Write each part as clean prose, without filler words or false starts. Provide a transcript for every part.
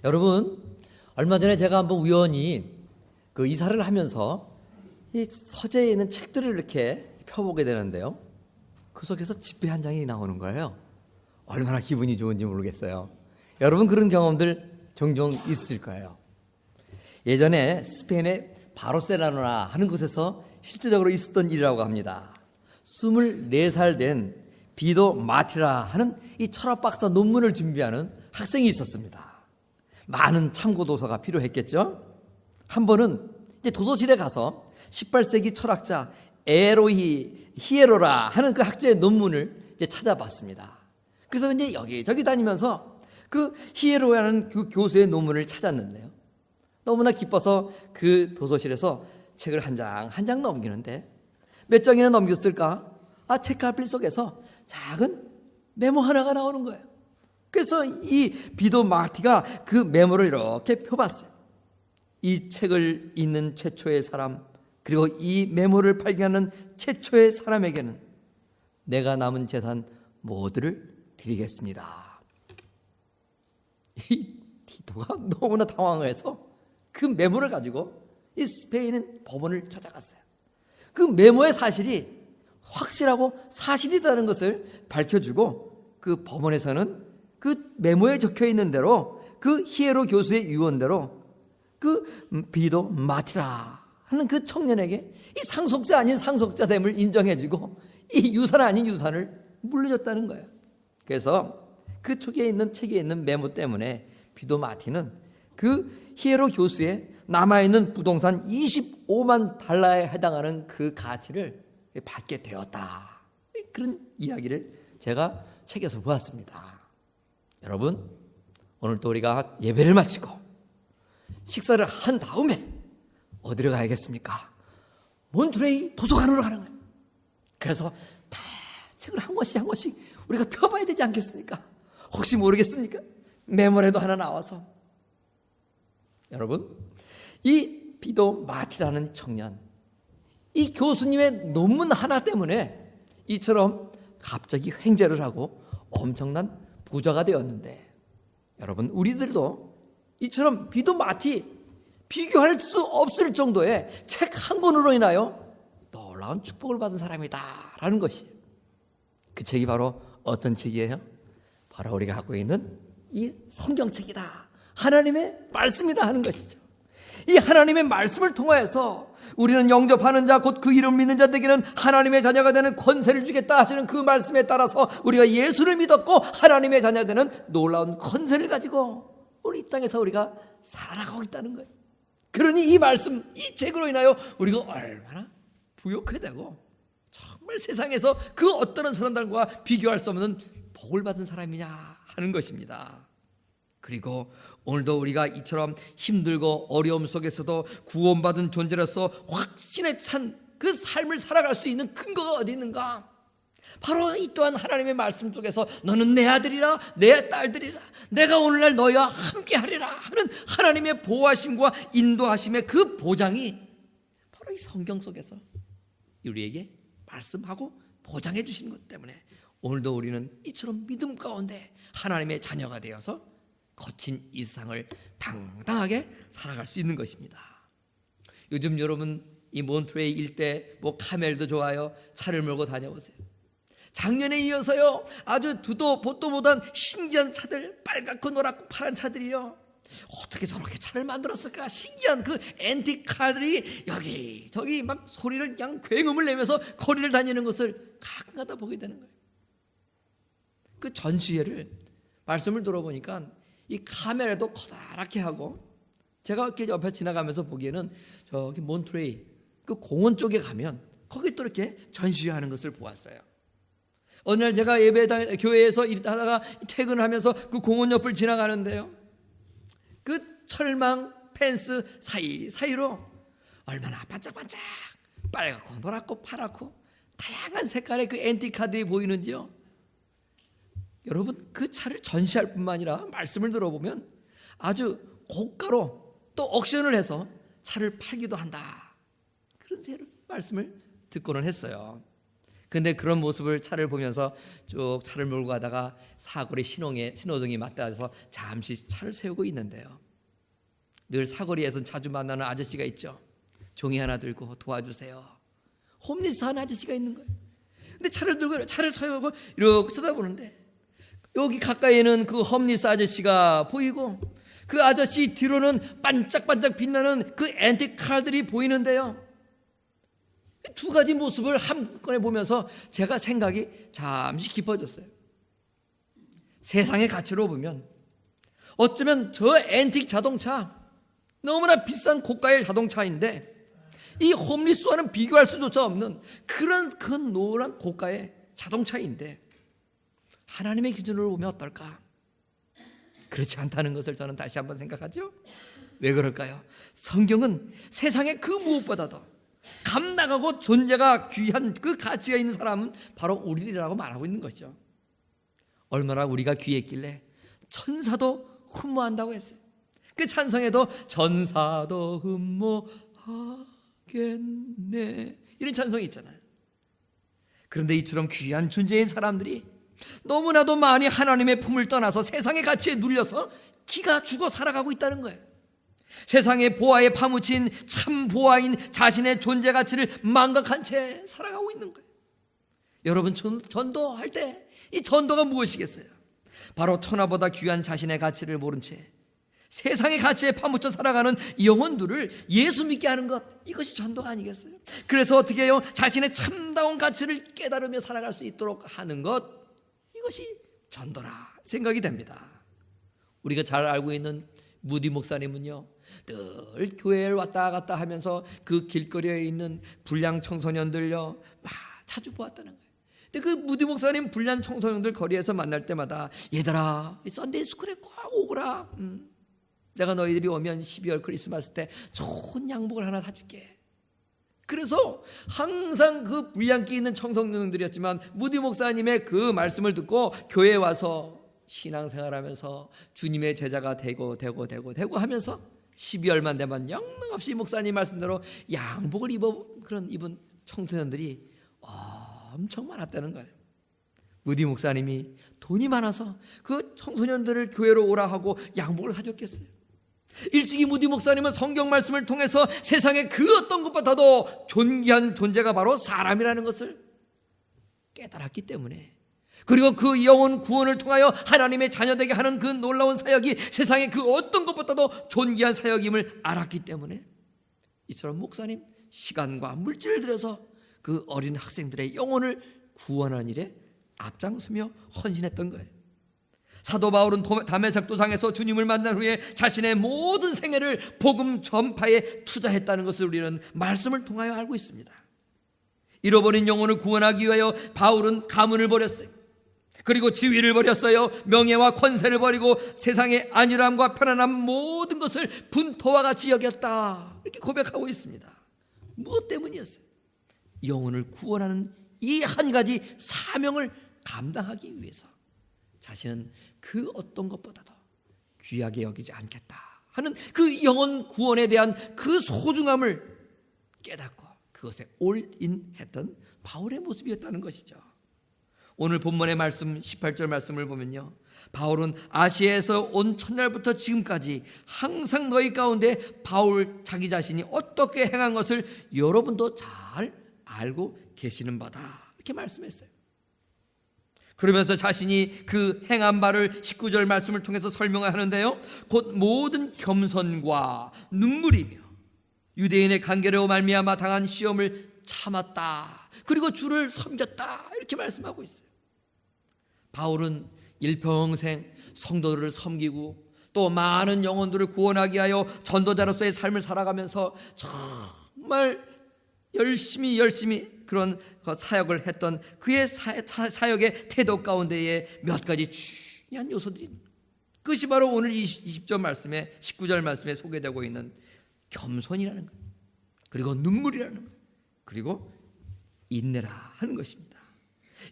여러분, 얼마 전에 제가 한번 우연히 그 이사를 하면서 이 서재에 있는 책들을 이렇게 펴보게 되는데요, 그 속에서 집회 한 장이 나오는 거예요. 얼마나 기분이 좋은지 모르겠어요. 여러분, 그런 경험들 종종 있을 거예요. 예전에 스페인의 바르셀로나 하는 곳에서 실제적으로 있었던 일이라고 합니다. 24살 된 비도 마티라 하는 이 철학 박사 논문을 준비하는 학생이 있었습니다. 많은 참고 도서가 필요했겠죠. 한 번은 이제 도서실에 가서 18세기 철학자 에로히 히에로라 하는 그 학자의 논문을 이제 찾아봤습니다. 그래서 이제 여기저기 다니면서 그 히에로라는 그 교수의 논문을 찾았는데요, 너무나 기뻐서 그 도서실에서 책을 한 장 한 장 넘기는데 몇 장이나 넘겼을까? 책갈피 속에서 작은 메모 하나가 나오는 거예요. 그래서 이 비도 마티가 그 메모를 이렇게 펴봤어요. 이 책을 읽는 최초의 사람, 그리고 이 메모를 발견하는 최초의 사람에게는 내가 남은 재산 모두를 드리겠습니다. 이 디도가 너무나 당황해서 그 메모를 가지고 이 스페인 법원을 찾아갔어요. 그 메모의 사실이 확실하고 사실이라는 것을 밝혀주고, 그 법원에서는 그 메모에 적혀 있는 대로 그 히에로 교수의 유언대로 그 비도 마티라 하는 그 청년에게 이 상속자 아닌 상속자됨을 인정해주고 이 유산 아닌 유산을 물려줬다는 거예요. 그래서 그 쪽에 있는 책에 있는 메모 때문에 비도 마티는 그 히에로 교수의 남아있는 부동산 25만 달러에 해당하는 그 가치를 받게 되었다. 그런 이야기를 제가 책에서 보았습니다. 여러분, 오늘 또 우리가 예배를 마치고 식사를 한 다음에 어디로 가야겠습니까? 몬트레이 도서관으로 가는 거예요. 그래서 다 책을 한 권씩 한 권씩 우리가 펴봐야 되지 않겠습니까? 혹시 모르겠습니까? 메모라도 하나 나와서. 여러분, 이 비도 마티라는 청년, 이 교수님의 논문 하나 때문에 이처럼 갑자기 횡재를 하고 엄청난 부자가 되었는데, 여러분, 우리들도 이처럼 비도 마티 비교할 수 없을 정도의 책 한 권으로 인하여 놀라운 축복을 받은 사람이다라는 것이에요. 그 책이 바로 어떤 책이에요? 바로 우리가 갖고 있는 이 성경책이다, 하나님의 말씀이다 하는 것이죠. 이 하나님의 말씀을 통하여서 우리는 영접하는 자, 곧 그 이름 믿는 자들에게는 하나님의 자녀가 되는 권세를 주겠다 하시는 그 말씀에 따라서 우리가 예수를 믿었고 하나님의 자녀가 되는 놀라운 권세를 가지고 우리 이 땅에서 우리가 살아가고 있다는 거예요. 그러니 이 말씀, 이 책으로 인하여 우리가 얼마나 부욕해 되고 정말 세상에서 그 어떤 사람들과 비교할 수 없는 복을 받은 사람이냐 하는 것입니다. 그리고 오늘도 우리가 이처럼 힘들고 어려움 속에서도 구원받은 존재로서 확신에 찬 그 삶을 살아갈 수 있는 근거가 어디 있는가? 바로 이 또한 하나님의 말씀 속에서 너는 내 아들이라 내 딸들이라 내가 오늘날 너희와 함께하리라 하는 하나님의 보호하심과 인도하심의 그 보장이 바로 이 성경 속에서 우리에게 말씀하고 보장해 주시는 것 때문에 오늘도 우리는 이처럼 믿음 가운데 하나님의 자녀가 되어서 거친 이 세상을 당당하게 살아갈 수 있는 것입니다. 요즘 여러분 이 몬트레이 일대 카멜도 좋아요. 차를 몰고 다녀보세요. 작년에 이어서요, 아주 두도 보도보단 신기한 차들, 빨갛고 노랗고 파란 차들이요, 어떻게 저렇게 차를 만들었을까? 신기한 그 앤틱카들이 여기 저기 막 소리를 그냥 굉음을 내면서 거리를 다니는 것을 가끔가다 보게 되는 거예요. 그 전시회를 말씀을 들어보니까 이 카메라도 커다랗게 하고, 제가 이렇게 옆에 지나가면서 보기에는 저기 몬트레이 그 공원 쪽에 가면 거기 또 이렇게 전시회하는 것을 보았어요. 어느 날 제가 교회에서 일하다가 퇴근을 하면서 그 공원 옆을 지나가는데요, 그 철망 펜스 사이로 얼마나 반짝반짝 빨갛고 노랗고 파랗고 다양한 색깔의 그 앤틱카들이 보이는지요. 여러분, 그 차를 전시할 뿐만 아니라 말씀을 들어보면 아주 고가로 또 옥션을 해서 차를 팔기도 한다, 그런 말씀을 듣고는 했어요. 근데 그런 모습을 차를 보면서 쭉 차를 몰고 가다가 사거리 신호등이 맞닿아서 잠시 차를 세우고 있는데요, 늘 사거리에선 자주 만나는 아저씨가 있죠. 종이 하나 들고 도와주세요. 홈리스 하는 아저씨가 있는 거예요. 근데 차를 들고 차를 세우고 이렇게 쳐다보는데 여기 가까이에는 그 홈리스 아저씨가 보이고 그 아저씨 뒤로는 반짝반짝 빛나는 그 앤틱 칼들이 보이는데요, 두 가지 모습을 한꺼번에 보면서 제가 생각이 잠시 깊어졌어요. 세상의 가치로 보면 어쩌면 저 앤틱 자동차, 너무나 비싼 고가의 자동차인데 이 홈리스와는 비교할 수조차 없는 그런 큰 노란 고가의 자동차인데 하나님의 기준으로 보면 어떨까? 그렇지 않다는 것을 저는 다시 한번 생각하죠. 왜 그럴까요? 성경은 세상의 그 무엇보다도 감당하고 존재가 귀한 그 가치가 있는 사람은 바로 우리들이라고 말하고 있는 것이죠. 얼마나 우리가 귀했길래 천사도 흠모한다고 했어요. 그 찬송에도 전사도 흠모하겠네, 이런 찬송이 있잖아요. 그런데 이처럼 귀한 존재인 사람들이 너무나도 많이 하나님의 품을 떠나서 세상의 가치에 눌려서 기가 죽어 살아가고 있다는 거예요. 세상의 보아에 파묻힌 참 보아인 자신의 존재 가치를 망각한 채 살아가고 있는 거예요. 여러분, 전도할 때 이 전도가 무엇이겠어요? 바로 천하보다 귀한 자신의 가치를 모른 채 세상의 가치에 파묻혀 살아가는 영혼들을 예수 믿게 하는 것, 이것이 전도가 아니겠어요? 그래서 어떻게 해요? 자신의 참다운 가치를 깨달으며 살아갈 수 있도록 하는 것, 이것이 전도라 생각이 됩니다. 우리가 잘 알고 있는 무디 목사님은요, 늘 교회를 왔다 갔다 하면서 그 길거리에 있는 불량 청소년들요 자주 보았다는 거예요. 근데 그 무디 목사님 불량 청소년들 거리에서 만날 때마다 얘들아, 썬데이 스쿨에 꼭 오거라. 내가 너희들이 오면 12월 크리스마스 때 좋은 양복을 하나 사줄게. 그래서 항상 그 불량기 있는 청소년들이었지만 무디 목사님의 그 말씀을 듣고 교회에 와서 신앙생활하면서 주님의 제자가 되고 하면서 12월만 되면 영능없이 목사님 말씀대로 양복을 입은 청소년들이 엄청 많았다는 거예요. 무디 목사님이 돈이 많아서 그 청소년들을 교회로 오라 하고 양복을 사줬겠어요? 일찍이 무디 목사님은 성경 말씀을 통해서 세상의 그 어떤 것보다도 존귀한 존재가 바로 사람이라는 것을 깨달았기 때문에, 그리고 그 영혼 구원을 통하여 하나님의 자녀되게 하는 그 놀라운 사역이 세상의 그 어떤 것보다도 존귀한 사역임을 알았기 때문에 이처럼 목사님 시간과 물질을 들여서 그 어린 학생들의 영혼을 구원하는 일에 앞장서며 헌신했던 거예요. 사도 바울은 다메섹 도상에서 주님을 만난 후에 자신의 모든 생애를 복음 전파에 투자했다는 것을 우리는 말씀을 통하여 알고 있습니다. 잃어버린 영혼을 구원하기 위하여 바울은 가문을 버렸어요. 그리고 지위를 버렸어요. 명예와 권세를 버리고 세상의 안일함과 편안함 모든 것을 분토와 같이 여겼다, 이렇게 고백하고 있습니다. 무엇 때문이었어요? 영혼을 구원하는 이 한 가지 사명을 감당하기 위해서 자신은 그 어떤 것보다도 귀하게 여기지 않겠다 하는 그 영혼 구원에 대한 그 소중함을 깨닫고 그것에 올인했던 바울의 모습이었다는 것이죠. 오늘 본문의 말씀 18절 말씀을 보면요, 바울은 아시아에서 온 첫날부터 지금까지 항상 너희 가운데 바울 자기 자신이 어떻게 행한 것을 여러분도 잘 알고 계시는 바다, 이렇게 말씀했어요. 그러면서 자신이 그 행한 바를 19절 말씀을 통해서 설명하는데요, 곧 모든 겸손과 눈물이며 유대인의 간계로 말미암아 당한 시험을 참았다, 그리고 주를 섬겼다, 이렇게 말씀하고 있어요. 바울은 일평생 성도들을 섬기고 또 많은 영혼들을 구원하기 위하여 전도자로서의 삶을 살아가면서 정말 열심히 그런 사역을 했던 그의 사역의 태도 가운데에 몇 가지 중요한 요소들이, 그것이 바로 오늘 20절 말씀에 19절 말씀에 소개되고 있는 겸손이라는 것, 그리고 눈물이라는 것, 그리고 인내라 하는 것입니다.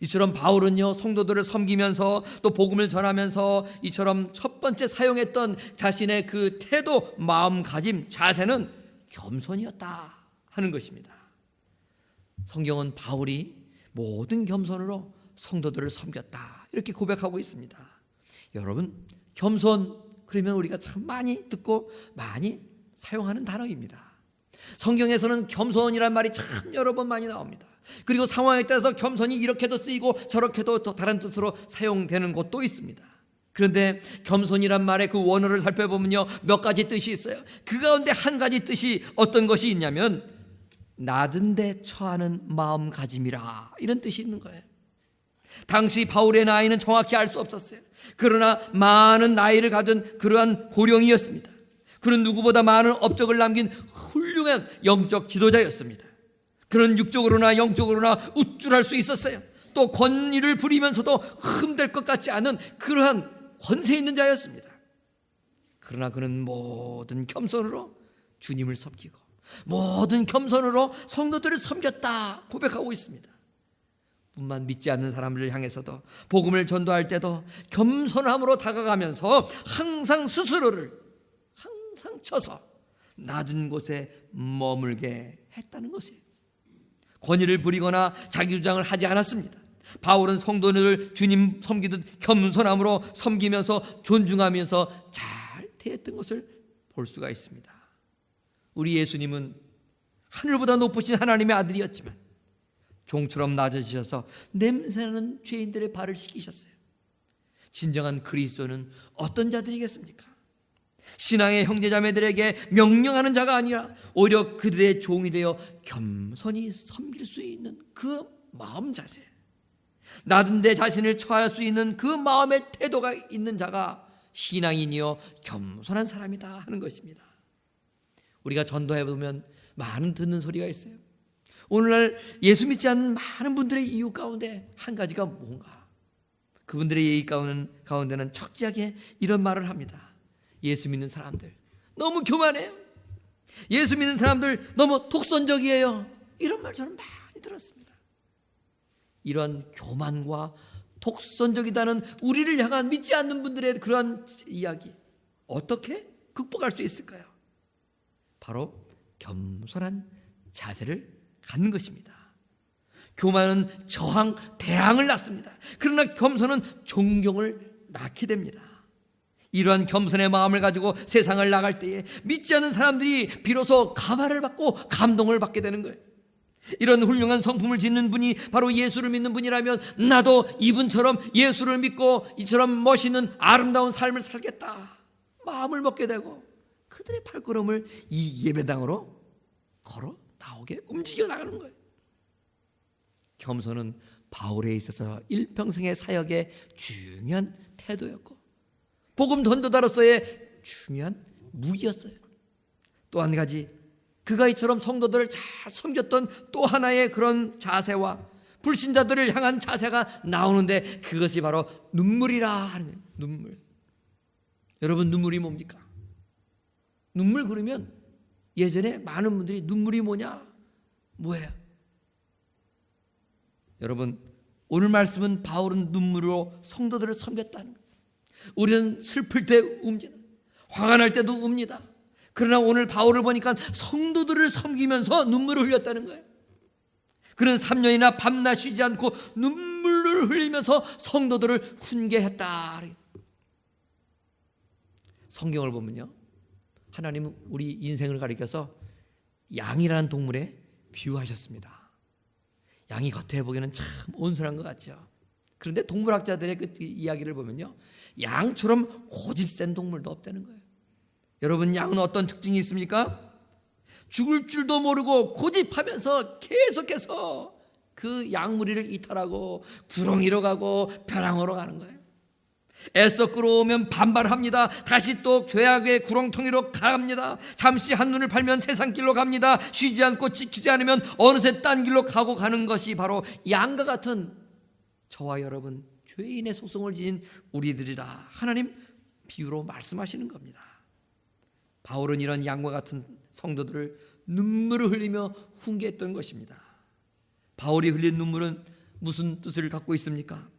이처럼 바울은요, 성도들을 섬기면서 또 복음을 전하면서 이처럼 첫 번째 사용했던 자신의 그 태도, 마음가짐, 자세는 겸손이었다 하는 것입니다. 성경은 바울이 모든 겸손으로 성도들을 섬겼다. 이렇게 고백하고 있습니다. 여러분, 겸손 그러면 우리가 참 많이 듣고 많이 사용하는 단어입니다. 성경에서는 겸손이란 말이 참 여러 번 많이 나옵니다. 그리고 상황에 따라서 겸손이 이렇게도 쓰이고 저렇게도 또 다른 뜻으로 사용되는 곳도 있습니다. 그런데 겸손이란 말의 그 원어를 살펴보면요, 몇 가지 뜻이 있어요. 그 가운데 한 가지 뜻이 어떤 것이 있냐면 낮은 데 처하는 마음가짐이라, 이런 뜻이 있는 거예요. 당시 바울의 나이는 정확히 알 수 없었어요. 그러나 많은 나이를 가진 그러한 고령이었습니다. 그는 누구보다 많은 업적을 남긴 훌륭한 영적 지도자였습니다. 그는 육적으로나 영적으로나 우쭐할 수 있었어요. 또 권위를 부리면서도 흠될 것 같지 않은 그러한 권세 있는 자였습니다. 그러나 그는 모든 겸손으로 주님을 섬기고 모든 겸손으로 성도들을 섬겼다 고백하고 있습니다. 뿐만 믿지 않는 사람들을 향해서도 복음을 전도할 때도 겸손함으로 다가가면서 항상 스스로를 항상 쳐서 낮은 곳에 머물게 했다는 것이에요. 권위를 부리거나 자기 주장을 하지 않았습니다. 바울은 성도들을 주님 섬기듯 겸손함으로 섬기면서 존중하면서 잘 대했던 것을 볼 수가 있습니다. 우리 예수님은 하늘보다 높으신 하나님의 아들이었지만 종처럼 낮아지셔서 냄새나는 죄인들의 발을 씻기셨어요. 진정한 그리스도는 어떤 자들이겠습니까? 신앙의 형제자매들에게 명령하는 자가 아니라 오히려 그들의 종이 되어 겸손히 섬길 수 있는 그 마음 자세, 낮은 데 자신을 처할 수 있는 그 마음의 태도가 있는 자가 신앙인이요 겸손한 사람이다 하는 것입니다. 우리가 전도해보면 많은 듣는 소리가 있어요. 오늘날 예수 믿지 않는 많은 분들의 이유 가운데 한 가지가 뭔가, 그분들의 얘기 가운데는 척지하게 이런 말을 합니다. 예수 믿는 사람들 너무 교만해요. 예수 믿는 사람들 너무 독선적이에요. 이런 말 저는 많이 들었습니다. 이런 교만과 독선적이다는 우리를 향한 믿지 않는 분들의 그러한 이야기 어떻게 극복할 수 있을까요? 바로 겸손한 자세를 갖는 것입니다. 교만은 저항, 대항을 낳습니다. 그러나 겸손은 존경을 낳게 됩니다. 이러한 겸손의 마음을 가지고 세상을 나갈 때에 믿지 않는 사람들이 비로소 감화를 받고 감동을 받게 되는 거예요. 이런 훌륭한 성품을 짓는 분이 바로 예수를 믿는 분이라면 나도 이분처럼 예수를 믿고 이처럼 멋있는 아름다운 삶을 살겠다 마음을 먹게 되고 그들의 발걸음을 이 예배당으로 걸어 나오게 움직여 나가는 거예요. 겸손은 바울에 있어서 일평생의 사역의 중요한 태도였고 복음 전도자로서의 중요한 무기였어요. 또 한 가지, 그가 이처럼 성도들을 잘 섬겼던 또 하나의 그런 자세와 불신자들을 향한 자세가 나오는데 그것이 바로 눈물이라 하는 거예요. 눈물. 여러분, 눈물이 뭡니까? 눈물 그러면 예전에 많은 분들이 눈물이 뭐냐? 뭐예요? 여러분, 오늘 말씀은 바울은 눈물로 성도들을 섬겼다는 거예요. 우리는 슬플 때 웁니다. 화가 날 때도 웁니다. 그러나 오늘 바울을 보니까 성도들을 섬기면서 눈물을 흘렸다는 거예요. 그는 3년이나 밤낮 쉬지 않고 눈물을 흘리면서 성도들을 훈계했다. 성경을 보면요, 하나님은 우리 인생을 가리켜서 양이라는 동물에 비유하셨습니다. 양이 겉에 보기에는 참 온순한 것 같죠. 그런데 동물학자들의 그 이야기를 보면요, 양처럼 고집센 동물도 없다는 거예요. 여러분, 양은 어떤 특징이 있습니까? 죽을 줄도 모르고 고집하면서 계속해서 그 양무리를 이탈하고 구렁이로 가고 벼랑으로 가는 거예요. 애써 끌어오면 반발합니다. 다시 또 죄악의 구렁텅이로 갑니다. 잠시 한눈을 팔면 세상 길로 갑니다. 쉬지 않고 지키지 않으면 어느새 딴 길로 가는 것이 바로 양과 같은 저와 여러분 죄인의 속성을 지닌 우리들이라 하나님 비유로 말씀하시는 겁니다. 바울은 이런 양과 같은 성도들을 눈물을 흘리며 훈계했던 것입니다. 바울이 흘린 눈물은 무슨 뜻을 갖고 있습니까?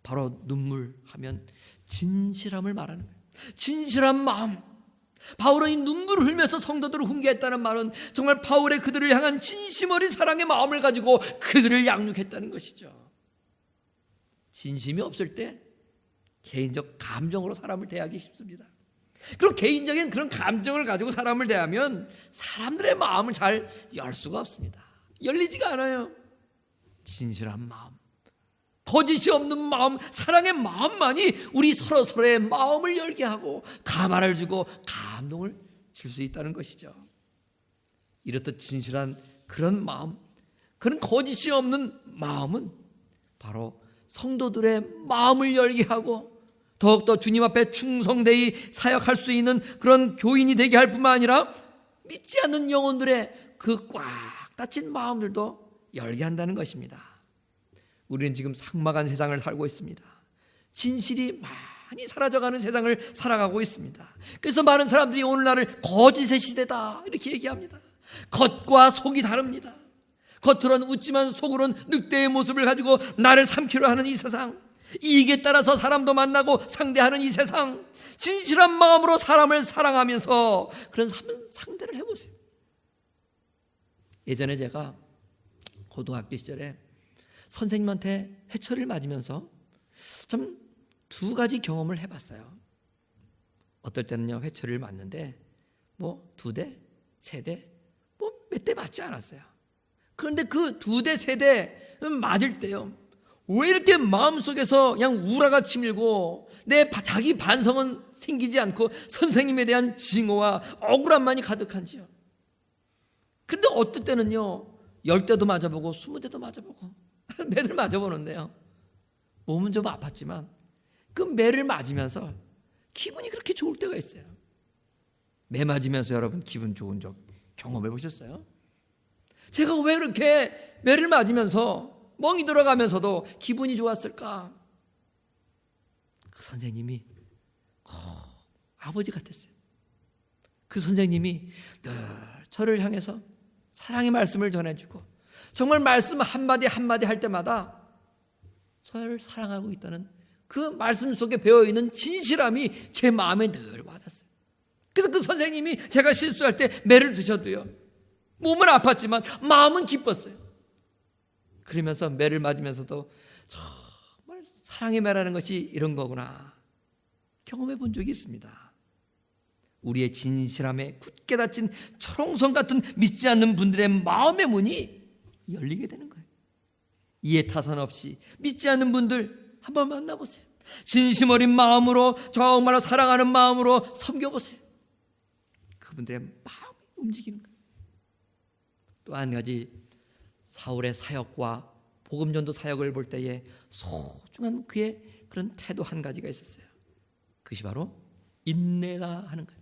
바로 눈물 하면 진실함을 말하는 거예요. 진실한 마음, 바울은 이 눈물을 흘면서 성도들을 훈계했다는 말은 정말 바울의 그들을 향한 진심 어린 사랑의 마음을 가지고 그들을 양육했다는 것이죠. 진심이 없을 때 개인적 감정으로 사람을 대하기 쉽습니다. 그리고 개인적인 그런 감정을 가지고 사람을 대하면 사람들의 마음을 잘 열 수가 없습니다. 열리지가 않아요. 진실한 마음, 거짓이 없는 마음, 사랑의 마음만이 우리 서로의 마음을 열게 하고 가만을 주고 감동을 줄 수 있다는 것이죠. 이렇듯 진실한 그런 마음, 그런 거짓이 없는 마음은 바로 성도들의 마음을 열게 하고 더욱더 주님 앞에 충성되이 사역할 수 있는 그런 교인이 되게 할 뿐만 아니라 믿지 않는 영혼들의 그 꽉 닫힌 마음들도 열게 한다는 것입니다. 우리는 지금 삭막한 세상을 살고 있습니다. 진실이 많이 사라져가는 세상을 살아가고 있습니다. 그래서 많은 사람들이 오늘날을 거짓의 시대다 이렇게 얘기합니다. 겉과 속이 다릅니다. 겉으로는 웃지만 속으로는 늑대의 모습을 가지고 나를 삼키려 하는 이 세상, 이익에 따라서 사람도 만나고 상대하는 이 세상, 진실한 마음으로 사람을 사랑하면서 그런 상대를 해보세요. 예전에 제가 고등학교 시절에 선생님한테 회초리를 맞으면서 참 두 가지 경험을 해봤어요. 어떨 때는요, 회초리를 맞는데 뭐 2대, 3대, 뭐 몇 대 맞지 않았어요. 그런데 그 2대, 3대 맞을 때요, 왜 이렇게 마음속에서 그냥 우라가 치밀고 내 자기 반성은 생기지 않고 선생님에 대한 증오와 억울함만이 가득한지요. 그런데 어떨 때는요, 10대도 맞아보고 20대도 맞아보고 매를 맞아보는데요, 몸은 좀 아팠지만 그 매를 맞으면서 기분이 그렇게 좋을 때가 있어요. 매 맞으면서 여러분 기분 좋은 적 경험해 보셨어요? 제가 왜 이렇게 매를 맞으면서 멍이 들어가면서도 기분이 좋았을까? 그 선생님이 아버지 같았어요. 그 선생님이 늘 저를 향해서 사랑의 말씀을 전해주고 정말 말씀 한마디 한마디 할 때마다 저를 사랑하고 있다는 그 말씀 속에 배어있는 진실함이 제 마음에 늘 와닿았어요. 그래서 그 선생님이 제가 실수할 때 매를 드셔도요, 몸은 아팠지만 마음은 기뻤어요. 그러면서 매를 맞으면서도 정말 사랑의 매라는 것이 이런 거구나 경험해 본 적이 있습니다. 우리의 진실함에 굳게 닫힌 초롱성 같은 믿지 않는 분들의 마음의 문이 열리게 되는 거예요. 이해 타산 없이 믿지 않는 분들 한번 만나보세요. 진심 어린 마음으로 정말로 사랑하는 마음으로 섬겨보세요. 그분들의 마음이 움직이는 거예요. 또 한 가지, 사울의 사역과 복음전도 사역을 볼 때에 소중한 그의 그런 태도 한 가지가 있었어요. 그것이 바로 인내라 하는 거예요.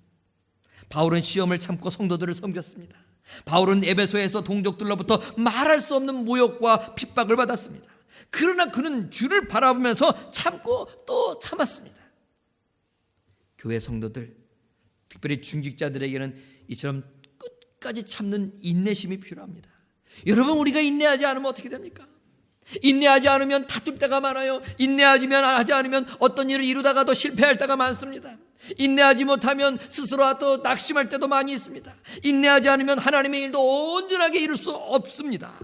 바울은 시험을 참고 성도들을 섬겼습니다. 바울은 에베소에서 동족들로부터 말할 수 없는 모욕과 핍박을 받았습니다. 그러나 그는 주를 바라보면서 참고 또 참았습니다. 교회 성도들, 특별히 중직자들에게는 이처럼 끝까지 참는 인내심이 필요합니다. 여러분, 우리가 인내하지 않으면 어떻게 됩니까? 인내하지 않으면 다툴 때가 많아요. 인내하지 않으면 어떤 일을 이루다가도 실패할 때가 많습니다. 인내하지 못하면 스스로 또 낙심할 때도 많이 있습니다. 인내하지 않으면 하나님의 일도 온전하게 이룰 수 없습니다.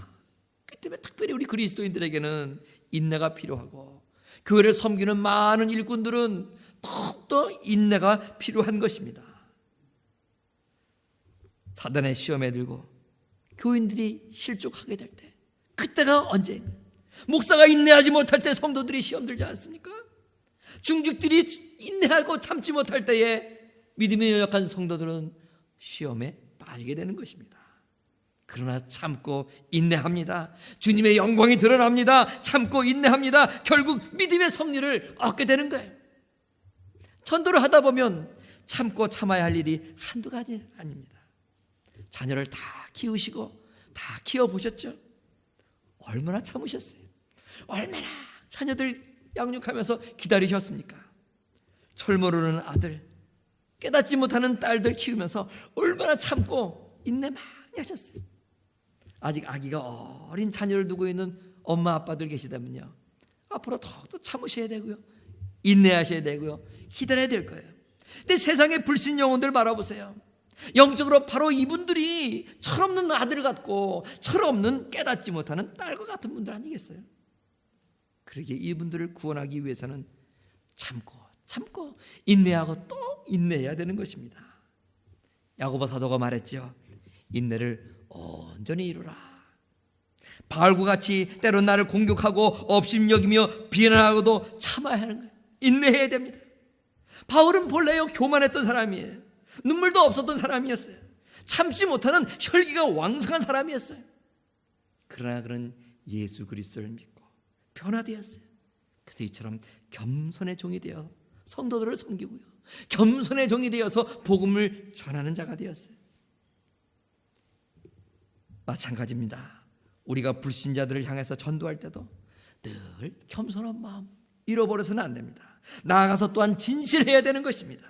그 때문에 특별히 우리 그리스도인들에게는 인내가 필요하고, 교회를 섬기는 많은 일꾼들은 더욱더 인내가 필요한 것입니다. 사단의 시험에 들고 교인들이 실족하게 될 때, 그때가 언제인가? 목사가 인내하지 못할 때 성도들이 시험 들지 않습니까? 중직들이 인내하고 참지 못할 때에 믿음이 연약한 성도들은 시험에 빠지게 되는 것입니다. 그러나 참고 인내합니다. 주님의 영광이 드러납니다. 참고 인내합니다. 결국 믿음의 승리를 얻게 되는 거예요. 전도를 하다 보면 참고 참아야 할 일이 한두 가지 아닙니다. 자녀를 다 키우시고 다 키워보셨죠? 얼마나 참으셨어요? 얼마나 자녀들 양육하면서 기다리셨습니까? 철 모르는 아들, 깨닫지 못하는 딸들 키우면서 얼마나 참고 인내 많이 하셨어요. 아직 아기가 어린 자녀를 두고 있는 엄마 아빠들 계시다면요, 앞으로 더욱더 참으셔야 되고요, 인내하셔야 되고요, 기다려야 될 거예요. 근데 세상의 불신 영혼들 바라보세요. 영적으로 바로 이분들이 철없는 아들 같고 철없는 깨닫지 못하는 딸과 같은 분들 아니겠어요? 그러기에 이분들을 구원하기 위해서는 참고 인내하고 또 인내해야 되는 것입니다. 야고보 사도가 말했죠. 인내를 온전히 이루라. 바울과 같이 때론 나를 공격하고 업심여기며 비난하고도 참아야 하는 거예요. 인내해야 됩니다. 바울은 본래요 교만했던 사람이에요. 눈물도 없었던 사람이었어요. 참지 못하는 혈기가 왕성한 사람이었어요. 그러나 그는 예수 그리스도를 믿고 변화되었어요. 그래서 이처럼 겸손의 종이 되어 성도들을 섬기고요, 겸손의 종이 되어서 복음을 전하는 자가 되었어요. 마찬가지입니다. 우리가 불신자들을 향해서 전도할 때도 늘 겸손한 마음 잃어버려서는 안 됩니다. 나아가서 또한 진실해야 되는 것입니다.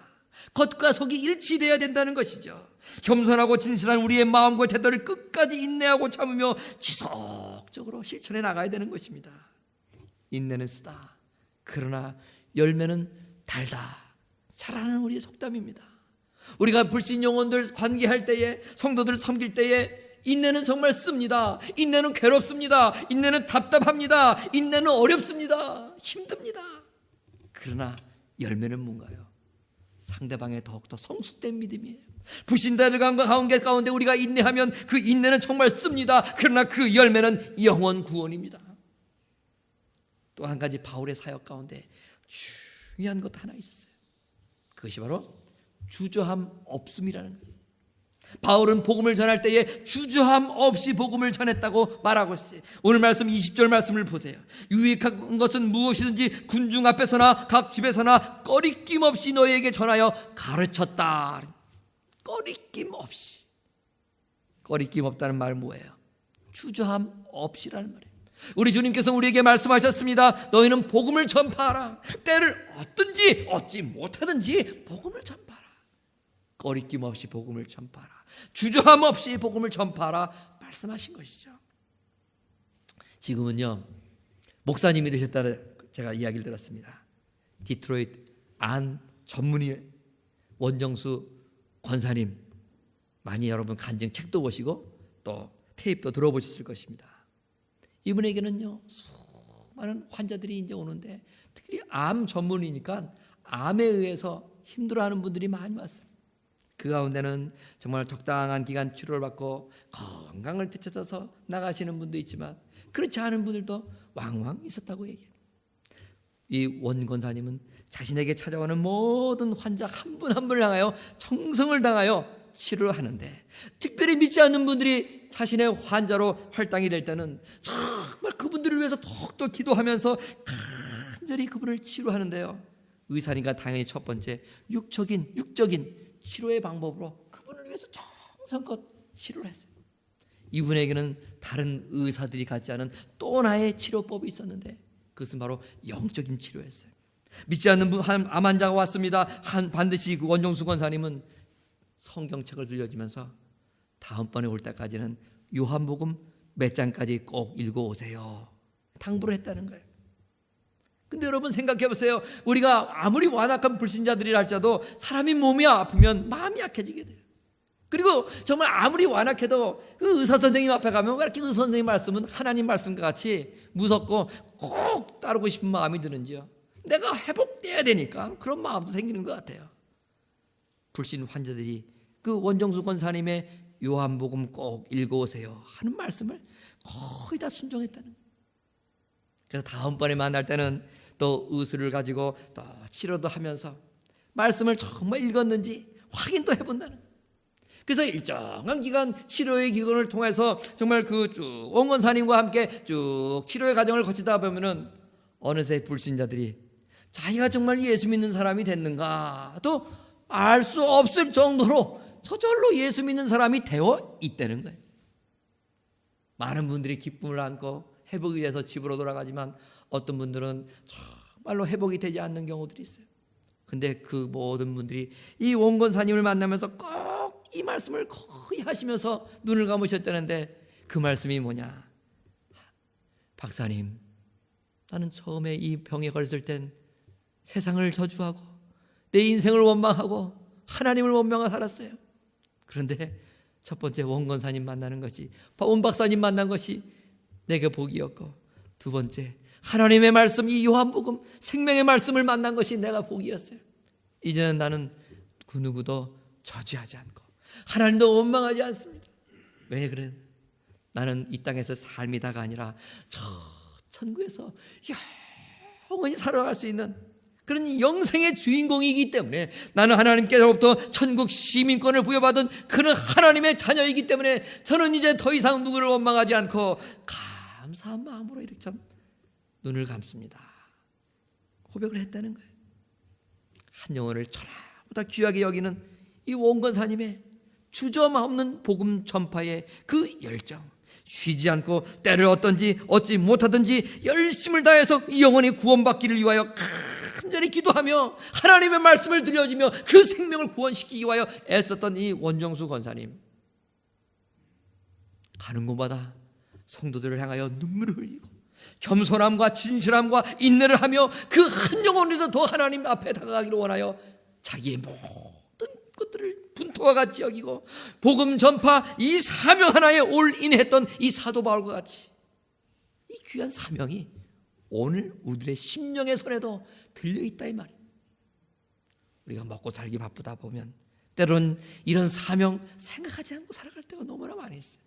겉과 속이 일치되어야 된다는 것이죠. 겸손하고 진실한 우리의 마음과 태도를 끝까지 인내하고 참으며 지속적으로 실천해 나가야 되는 것입니다. 인내는 쓰다, 그러나 열매는 달다, 잘하는 우리의 속담입니다. 우리가 불신 영혼들 관계할 때에, 성도들 섬길 때에 인내는 정말 씁니다. 인내는 괴롭습니다. 인내는 답답합니다. 인내는 어렵습니다. 힘듭니다. 그러나 열매는 뭔가요? 상대방의 더욱더 성숙된 믿음이에요. 불신자들 가운데 우리가 인내하면 그 인내는 정말 씁니다. 그러나 그 열매는 영원 구원입니다. 또 한 가지 바울의 사역 가운데 중요한 것 하나 있었어요. 그것이 바로 주저함 없음이라는 거예요. 바울은 복음을 전할 때에 주저함 없이 복음을 전했다고 말하고 있어요. 오늘 말씀 20절 말씀을 보세요. 유익한 것은 무엇이든지 군중 앞에서나 각 집에서나 꺼리낌 없이 너희에게 전하여 가르쳤다. 꺼리낌 없이. 꺼리낌 없다는 말 뭐예요? 주저함 없이라는 말이에요. 우리 주님께서 우리에게 말씀하셨습니다. 너희는 복음을 전파하라. 때를 얻든지 얻지 못하든지 복음을 전파하라. 꺼리낌 없이 복음을 전파하라. 주저함 없이 복음을 전파하라 말씀하신 것이죠. 지금은요, 목사님이 되셨다는 제가 이야기를 들었습니다. 디트로이트 안 전문의 원정수 권사님, 많이 여러분 간증 책도 보시고 또 테이프도 들어보셨을 것입니다. 이분에게는요 수많은 환자들이 이제 오는데, 특히 암 전문이니까 암에 의해서 힘들어하는 분들이 많이 왔어요. 그 가운데는 정말 적당한 기간 치료를 받고 건강을 되찾아서 나가시는 분도 있지만 그렇지 않은 분들도 왕왕 있었다고 얘기해요. 이 원 권사님은 자신에게 찾아오는 모든 환자 한 분 한 분을 향하여 정성을 다하여 치료를 하는데, 특별히 믿지 않는 분들이 자신의 환자로 할당이 될 때는 정말 그분들을 위해서 더욱더 기도하면서 간절히 그분을 치료하는데요, 의사니까 당연히 첫 번째 육적인 치료의 방법으로 그분을 위해서 정성껏 치료를 했어요. 이분에게는 다른 의사들이 갖지 않은 또 하나의 치료법이 있었는데 그것은 바로 영적인 치료였어요. 믿지 않는 암 환자가 왔습니다. 반드시 그 원정수 권사님은 성경책을 들려주면서 다음번에 올 때까지는 요한복음 몇 장까지 꼭 읽어오세요 당부를 했다는 거예요. 근데 여러분 생각해 보세요. 우리가 아무리 완악한 불신자들이라 할지라도 사람이 몸이 아프면 마음이 약해지게 돼요. 그리고 정말 아무리 완악해도 그 의사 선생님 앞에 가면 왜 이렇게 의사 선생님 말씀은 하나님 말씀과 같이 무섭고 꼭 따르고 싶은 마음이 드는지요? 내가 회복돼야 되니까 그런 마음도 생기는 것 같아요. 불신 환자들이 그 원정수 권사님의 요한복음 꼭 읽어오세요 하는 말씀을 거의 다 순종했다는 거예요. 그래서 다음번에 만날 때는 또 의술을 가지고 또 치료도 하면서 말씀을 정말 읽었는지 확인도 해본다는 거예요. 그래서 일정한 기간 치료의 기간을 통해서 정말 그 쭉 원권사님과 함께 쭉 치료의 과정을 거치다 보면은 어느새 불신자들이 자기가 정말 예수 믿는 사람이 됐는가 또 알 수 없을 정도로 저절로 예수 믿는 사람이 되어 있다는 거예요. 많은 분들이 기쁨을 안고 회복이 돼서 집으로 돌아가지만 어떤 분들은 정말로 회복이 되지 않는 경우들이 있어요. 근데 그 모든 분들이 이 원권사님을 만나면서 꼭 이 말씀을 거의 하시면서 눈을 감으셨다는데 그 말씀이 뭐냐? 박사님, 나는 처음에 이 병에 걸렸을 땐 세상을 저주하고 내 인생을 원망하고 하나님을 원망하고 살았어요. 그런데 첫 번째 원건사님 만나는 것이, 원 박사님 만난 것이 내게 복이었고, 두 번째 하나님의 말씀, 이 요한복음 생명의 말씀을 만난 것이 내가 복이었어요. 이제는 나는 그 누구도 저주하지 않고 하나님도 원망하지 않습니다. 왜 그래? 나는 이 땅에서 삶이 다가 아니라 저 천국에서 영원히 살아갈 수 있는 그런 영생의 주인공이기 때문에, 나는 하나님께로부터 천국 시민권을 부여받은 그런 하나님의 자녀이기 때문에 저는 이제 더 이상 누구를 원망하지 않고 감사한 마음으로 이렇게 참 눈을 감습니다. 고백을 했다는 거예요. 한 영혼을 천하보다 귀하게 여기는 이 원건사님의 주저없는 복음 전파의 그 열정, 쉬지 않고 때를 어떤지 얻지 못하든지 열심을 다해서 이 영혼이 구원받기를 위하여 간절히 기도하며 하나님의 말씀을 들려주며 그 생명을 구원시키기 위하여 애썼던 이 원정수 권사님, 가는 곳마다 성도들을 향하여 눈물을 흘리고 겸손함과 진실함과 인내를 하며 그 한 영혼에도 더 하나님 앞에 다가가기를 원하여 자기의 모든 것들을 분토와 같이 여기고 복음 전파 이 사명 하나에 올인했던 이 사도 바울과 같이 이 귀한 사명이 오늘 우리들의 심령의 손에도 들려있다 이 말이에요. 우리가 먹고 살기 바쁘다 보면 때로는 이런 사명 생각하지 않고 살아갈 때가 너무나 많이 있어요.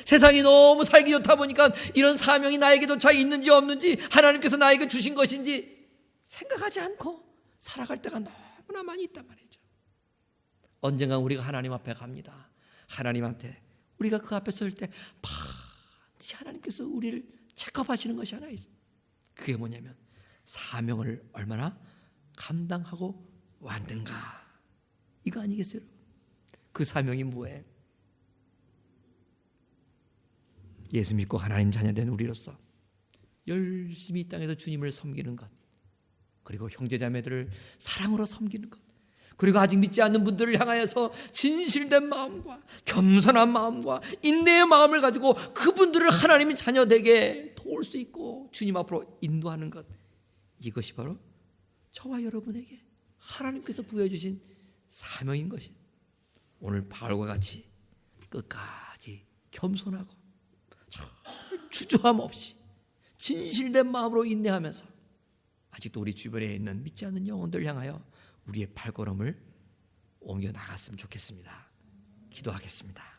세상이 너무 살기 좋다 보니까 이런 사명이 나에게조차 있는지 없는지, 하나님께서 나에게 주신 것인지 생각하지 않고 살아갈 때가 너무나 많이 있단 말이죠. 언젠가 우리가 하나님 앞에 갑니다. 하나님한테 우리가 그 앞에 설 때 반드시 하나님께서 우리를 체크업하시는 것이 하나 있어요. 그게 뭐냐면 사명을 얼마나 감당하고 왔는가, 이거 아니겠어요 여러분? 그 사명이 뭐예요? 예수 믿고 하나님 자녀된 우리로서 열심히 이 땅에서 주님을 섬기는 것, 그리고 형제자매들을 사랑으로 섬기는 것, 그리고 아직 믿지 않는 분들을 향하여서 진실된 마음과 겸손한 마음과 인내의 마음을 가지고 그분들을 하나님의 자녀되게 도울 수 있고 주님 앞으로 인도하는 것, 이것이 바로 저와 여러분에게 하나님께서 부여해 주신 사명인 것이, 오늘 바울과 같이 끝까지 겸손하고 주저함 없이 진실된 마음으로 인내하면서 아직도 우리 주변에 있는 믿지 않는 영혼들 향하여 우리의 발걸음을 옮겨 나갔으면 좋겠습니다. 기도하겠습니다.